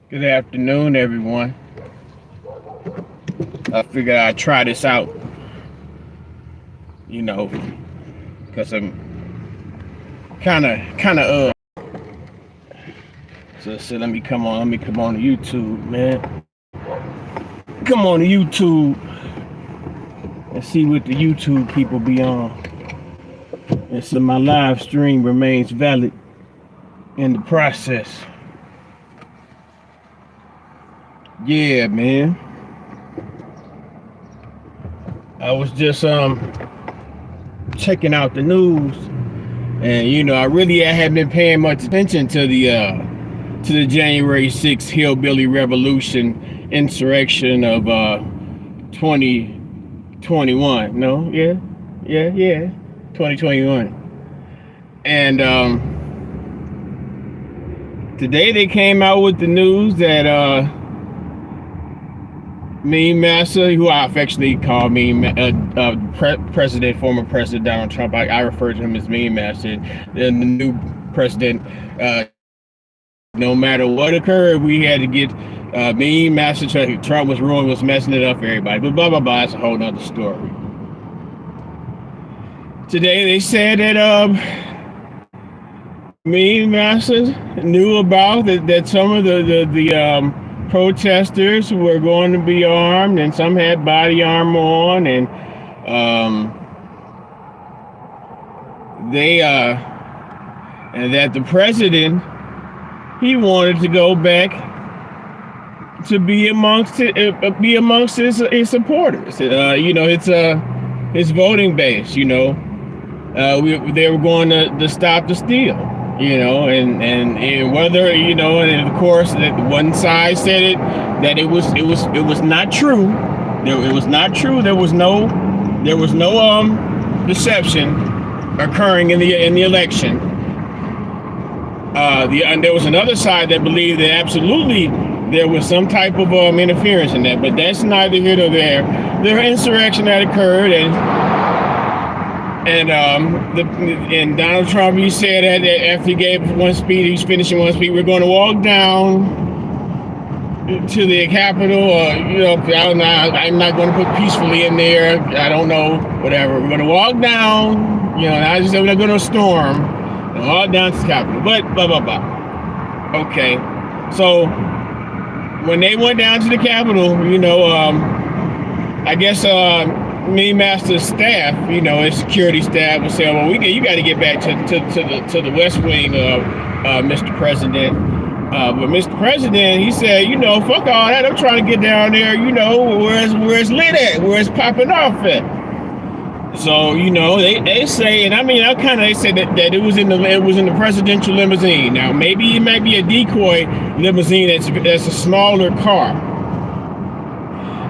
Good afternoon, everyone. I figured I'd try this out, because I'm kind of. So let me come on to YouTube, man. Come on to YouTube and see what the YouTube people be on. And so my live stream remains valid in the process. Yeah, man. I was just checking out the news, and I really haven't been paying much attention to the January 6th Hillbilly Revolution insurrection of 2021. No, yeah, 2021. And today they came out with the news that Meme Master, who I affectionately call former President Donald Trump, I refer to him as Meme Master, and the new president, no matter what occurred, we had to get Meme Master. Trump was wrong, was messing it up for everybody, but blah, blah, blah, that's a whole nother story. Today they said that Meme Master knew about that some of the protesters were going to be armed, and some had body armor on, and and that the president, he wanted to go back to be amongst his supporters. It's his voting base. They were going to stop the steal. And whether and of course that one side said that it was not true. It was not true. There was no deception occurring in the election. And there was another side that believed that absolutely there was some type of interference in that, but that's neither here nor there. There was insurrection that occurred, and Donald Trump, he said that after he gave one speech, he's finishing one speech, we're going to walk down to the Capitol. I'm not going to put peacefully in there. I don't know, whatever. We're going to walk down. I just said we're not going to storm and walk down to the Capitol. But blah blah blah. Okay, so when they went down to the Capitol, I guess. Meme Master's staff, his security staff would say, "Well, you got to get back to the West Wing, Mr. President." But Mr. President, he said, "Fuck all that. I'm trying to get down there, where it's lit at, where it's popping off at." So, they say, and I mean, they said that it was in the presidential limousine. Now, maybe it might be a decoy limousine that's a smaller car.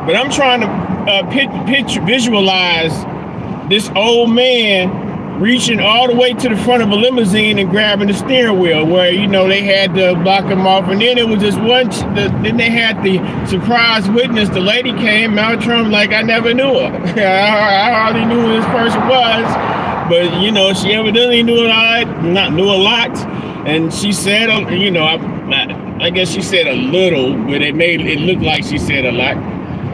But I'm trying to visualize this old man reaching all the way to the front of a limousine and grabbing the steering wheel, where they had to block him off, and then it was just then they had the surprise witness. The lady came out, Trump, like, I never knew her. I hardly knew who this person was, but she evidently knew a lot, and she said, I guess she said a little, but it made it look like she said a lot.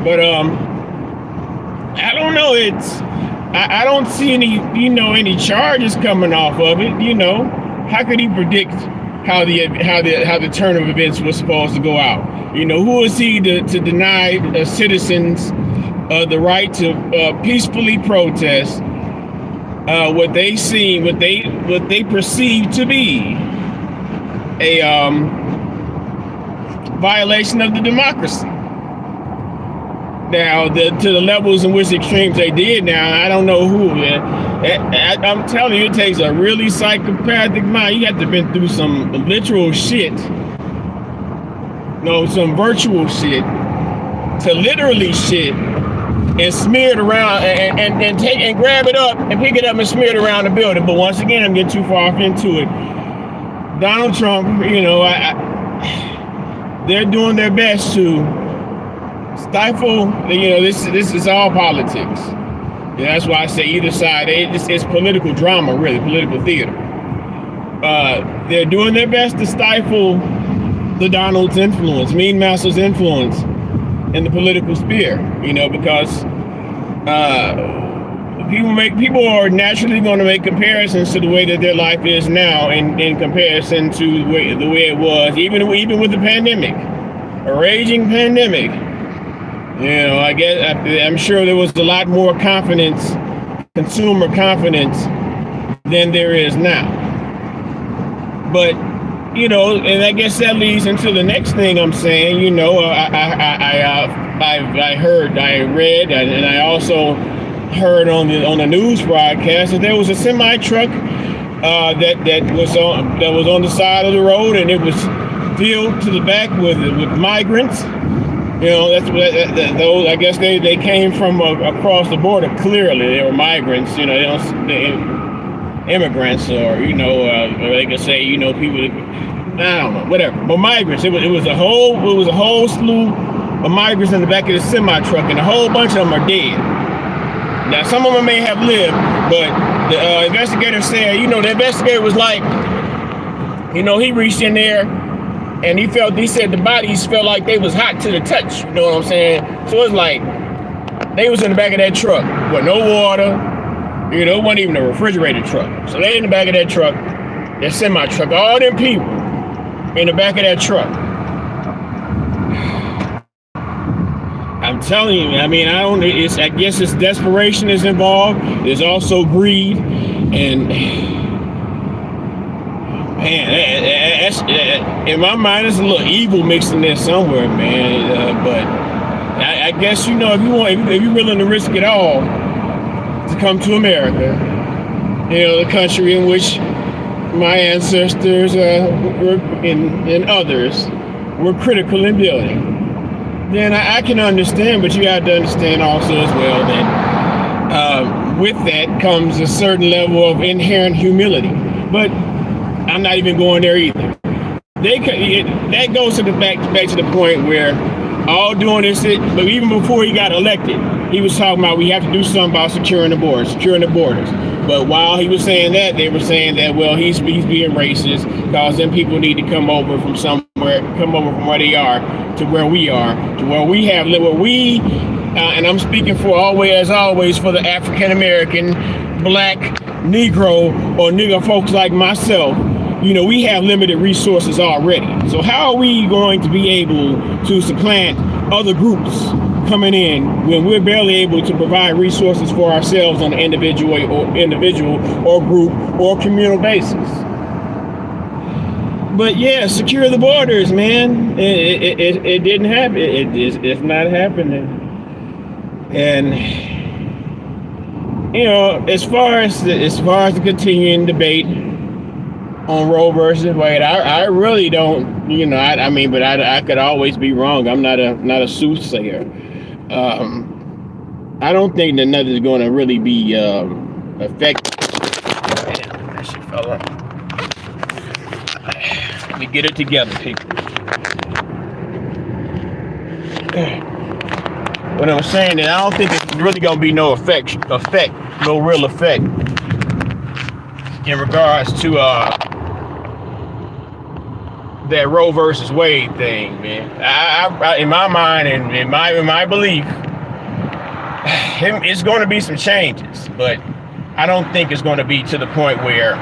But I don't know. I don't see any charges coming off of it. How could he predict how the turn of events was supposed to go out? Who is he to deny citizens the right to peacefully protest what they perceive to be a violation of the democracy? Now, to the levels in which extremes they did now, I don't know who, man. I'm telling you, it takes a really psychopathic mind. You have to have been through some literal shit, some virtual shit, to literally shit, and smear it around, and take and grab it up and pick it up and smear it around the building. But once again, I'm getting too far off into it. Donald Trump, they're doing their best to stifle. This is all politics. That's why I say either side. It's political drama, really, political theater. they're doing their best to stifle the Donald's influence, Mean Master's influence in the political sphere, because people are naturally going to make comparisons to the way that their life is now in comparison to the way it was, even with the pandemic, a raging pandemic. I guess I'm sure there was a lot more confidence, consumer confidence, than there is now. But and I guess that leads into the next thing I'm saying. I read, and I also heard on the news broadcast that there was a semi truck that was on the side of the road, and it was filled to the back with migrants. Those, I guess they came from across the border. Clearly, they were migrants. Immigrants, or they could say people. I don't know, whatever. But migrants. It was a whole slew of migrants in the back of the semi truck, and a whole bunch of them are dead. Now, some of them may have lived, but the investigator said, the investigator was like, he reached in there and he said the bodies felt like they was hot to the touch. You know what I'm saying? So it's like they was in the back of that truck with no water. It wasn't even a refrigerated truck. So they in the back of that truck, that semi truck, all them people in the back of that truck. I'm telling you, I guess it's desperation is involved. There's also greed, and man, that's, in my mind, there's a little evil mixed in there somewhere, man. But I guess if you're willing to risk it all to come to America, the country in which my ancestors and others were critical in building, then I can understand, but you have to understand also as well that with that comes a certain level of inherent humility. But I'm not even going there either. That goes to back to the point where all doing this, but even before he got elected, he was talking about we have to do something about securing the borders. But while he was saying that, they were saying that, well, he's being racist because then people need to come over from where they are to where we are, to where we have and I'm speaking for always for the African American, black, Negro, or nigger folks like myself. We have limited resources already. So how are we going to be able to supplant other groups coming in when we're barely able to provide resources for ourselves on an individual or group or communal basis? But yeah, secure the borders, man. It didn't happen. It's not happening. And as far as the continuing debate on Roe versus Wade, I really don't. But I could always be wrong. I'm not a soothsayer. I don't think that nothing's going to really be effective. Damn, that shit fell off. Let me get it together, people. What I'm saying is, I don't think it's really going to be no real effect in regards to that Roe versus Wade thing, man. I in my mind and in my belief, it's going to be some changes, but I don't think it's going to be to the point where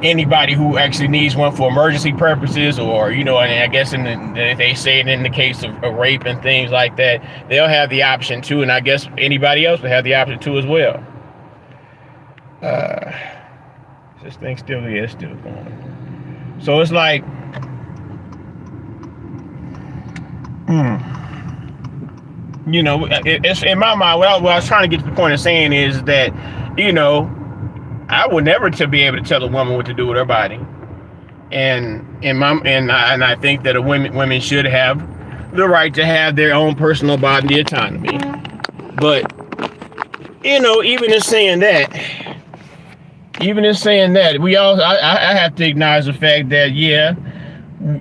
anybody who actually needs one for emergency purposes, or and I guess they say it in the case of rape and things like that, they'll have the option too, and I guess anybody else will have the option too as well. This thing still going. So it's like, it's in my mind. What I was trying to get to the point of saying is that, I would never be able to tell a woman what to do with her body, and I think that women should have the right to have their own personal body autonomy. But even in saying that, I have to acknowledge the fact that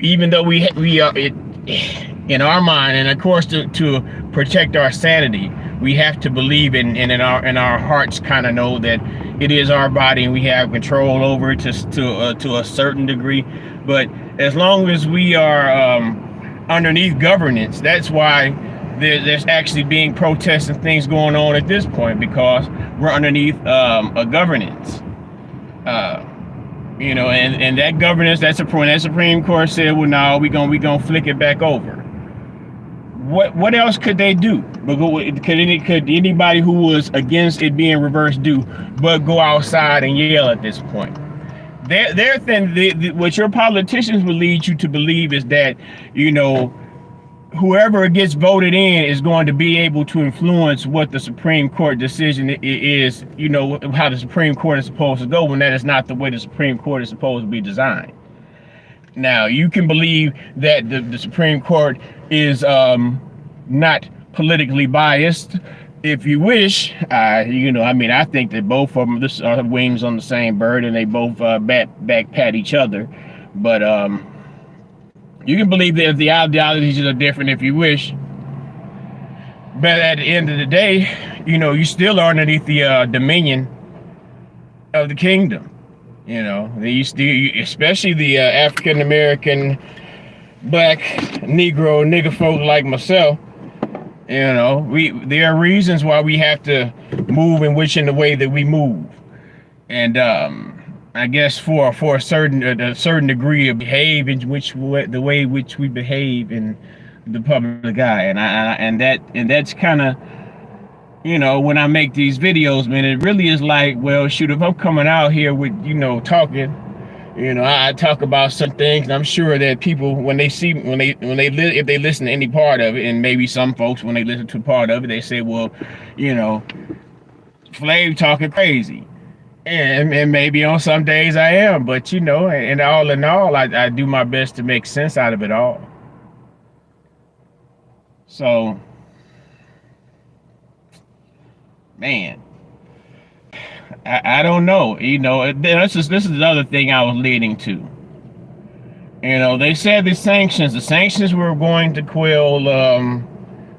even though we are in our mind, and of course to protect our sanity, we have to believe in our hearts kind of know that it is our body and we have control over it to a certain degree. But as long as we are underneath governance, that's why there's actually being protests and things going on at this point, because we're underneath a governance. And that governance, that Supreme Court said, well, no, we gonna flick it back over. What else could they do? But could anybody who was against it being reversed do but go outside and yell at this point? Their thing, what your politicians will lead you to believe is that, whoever gets voted in is going to be able to influence what the Supreme Court decision is, how the Supreme Court is supposed to go, when that is not the way the Supreme Court is supposed to be designed. Now, you can believe that the Supreme Court is not politically biased if you wish. I think that both of them are wings on the same bird, and they both back pat each other. But you can believe that the ideologies are different if you wish. But at the end of the day, you still are underneath the dominion of the kingdom. Especially the African American, black, Negro, nigger folk like myself. There are reasons why we have to move in the way that we move, and I guess for a certain degree of behave in the way which we behave in the public eye, and that's kind of, when I make these videos, man, it really is like, well, shoot, if I'm coming out here with talking, I talk about some things, and I'm sure that people, if they listen to any part of it, and maybe some folks, when they listen to part of it, they say, well, Flav talking crazy. And maybe on some days I am, but and all in all, I do my best to make sense out of it all. So, man, I don't know. This is the other thing I was leading to. They said the sanctions were going to quell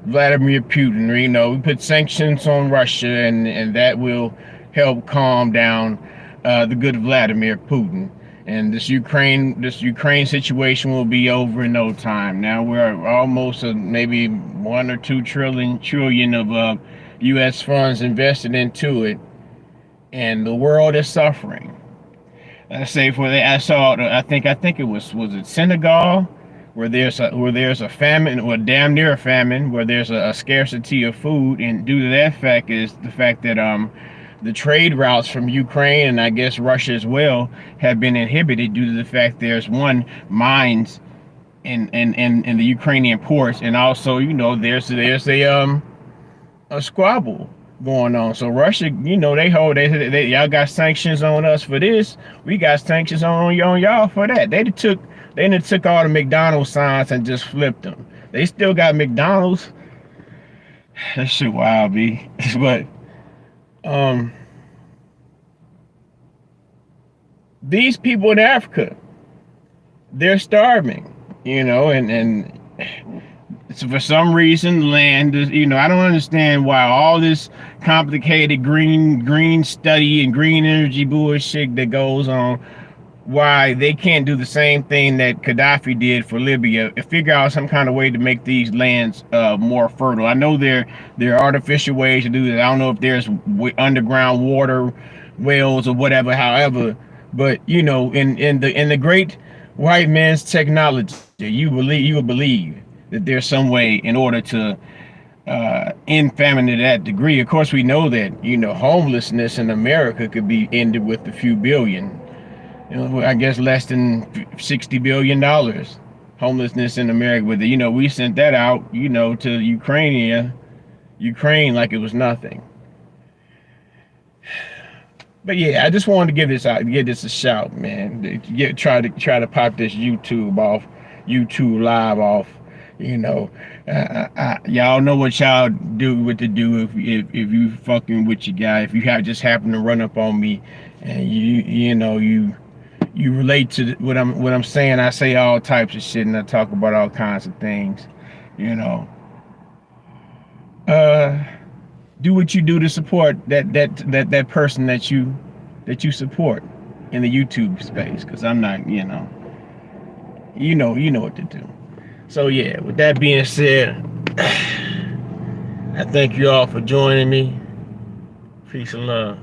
Vladimir Putin. We put sanctions on Russia, and that will help calm down the good Vladimir Putin, and this Ukraine situation will be over in no time. Now we're almost maybe 1 or 2 trillion of U.S. funds invested into it, and the world is suffering. I think it was it Senegal, where there's a famine, or damn near a famine, where there's a scarcity of food, and due to that fact is the fact that the trade routes from Ukraine, and I guess Russia as well, have been inhibited due to the fact there's mines in the Ukrainian ports, and also there's a squabble going on. So Russia, they y'all got sanctions on us for this, we got sanctions on y'all for that. They took all the McDonald's signs and just flipped them. They still got McDonald's. That shit wild, B. But these people in Africa, they're starving, and so for some reason land is, I don't understand why all this complicated green study and green energy bullshit that goes on, why they can't do the same thing that Gaddafi did for Libya and figure out some kind of way to make these lands more fertile. I know there are artificial ways to do that. I don't know if there's underground water wells or whatever, however, but in the great white man's technology, you will believe that there's some way in order to end famine to that degree. Of course, we know that homelessness in America could be ended with a few billion. I guess less than $60 billion homelessness in America. But we sent that out, to Ukraine like it was nothing. But yeah, I just wanted to give this a shout, man. Try to pop this YouTube live off. Y'all know what y'all do if you fucking with your guy. If you just happen to run up on me and you relate to what I'm saying. I say all types of shit, and I talk about all kinds of things, do what you do to support that person that you support in the YouTube space, because I'm not, you know what to do. So yeah, with that being said, I thank you all for joining me. Peace and love.